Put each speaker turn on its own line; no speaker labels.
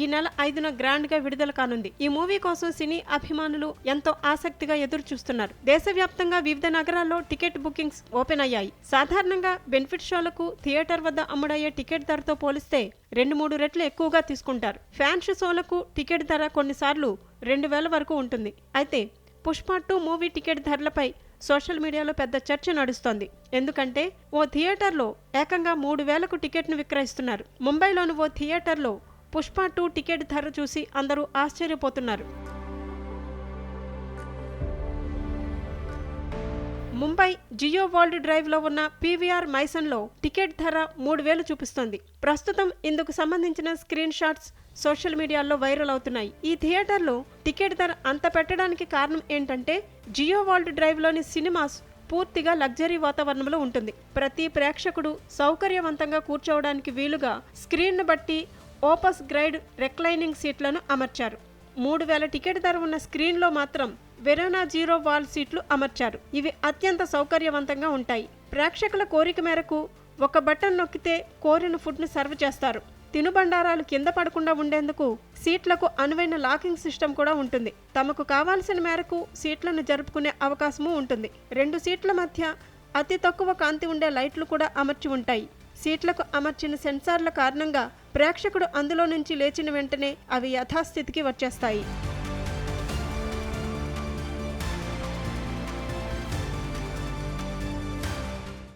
ఈ నెల 5న గ్రాండ్ గా విడుదల కానుంది. ఈ మూవీ కోసం సినీ అభిమానులు ఎంతో ఆసక్తిగా ఎదురు చూస్తున్నారు. దేశవ్యాప్తంగా వివిధ నగరాల్లో టికెట్ బుకింగ్స్ ఓపెన్ అయ్యాయి. సాధారణంగా బెనిఫిట్ షోలకు థియేటర్ వద్ద అమ్ముడయ్యే టికెట్ ధరతో పోలిస్తే 2-3 రెట్లు ఎక్కువగా తీసుకుంటారు. ఫ్యాన్స్ షోలకు టికెట్ ధర కొన్నిసార్లు 2000 వరకు ఉంటుంది. అయితే పుష్ప 2 మూవీ టికెట్ ధరలపై సోషల్ మీడియాలో పెద్ద చర్చ నడుస్తోంది. ఎందుకంటే ఓ థియేటర్లో ఏకంగా 3000కు టికెట్ను విక్రయిస్తున్నారు. ముంబైలోని ఓ థియేటర్లో పుష్ప 2 టికెట్ ధర చూసి అందరూ ఆశ్చర్యపోతున్నారు. ముంబై జియో వరల్డ్ డ్రైవ్ లో ఉన్న పీవీఆర్ మైసన్లో టికెట్ ధర 3000 చూపిస్తోంది. ప్రస్తుతం ఇందుకు సంబంధించిన స్క్రీన్ షాట్స్ సోషల్ మీడియాలో వైరల్ అవుతున్నాయి. ఈ థియేటర్లో టికెట్ ధర అంత పెట్టడానికి కారణం ఏంటంటే జియో వరల్డ్ డ్రైవ్ లోని సినిమాస్ పూర్తిగా లగ్జరీ వాతావరణంలో ఉంటుంది. ప్రతి ప్రేక్షకుడు సౌకర్యవంతంగా కూర్చోవడానికి వీలుగా స్క్రీన్ను బట్టి ఓపస్ గ్రైడ్ రెక్లైనింగ్ సీట్లను అమర్చారు. 3000 టికెట్ ధర ఉన్న స్క్రీన్లో మాత్రం వెరోనా జీరో వాల్ సీట్లు అమర్చారు. ఇవి అత్యంత సౌకర్యవంతంగా ఉంటాయి. ప్రేక్షకుల కోరిక మేరకు ఒక బటన్ నొక్కితే కోరిన ఫుడ్ను సర్వ్ చేస్తారు. తినుబండారాలు కింద పడకుండా ఉండేందుకు సీట్లకు అనువైన లాకింగ్ సిస్టమ్ కూడా ఉంటుంది. తమకు కావాల్సిన మేరకు సీట్లను జరుపుకునే అవకాశము ఉంటుంది. 2 సీట్ల మధ్య అతి తక్కువ కాంతి ఉండే లైట్లు కూడా అమర్చి ఉంటాయి. సీట్లకు అమర్చిన సెన్సార్ల కారణంగా ప్రేక్షకుడు అందులో నుంచి లేచిన వెంటనే అవి యథాస్థితికి వచ్చేస్తాయి.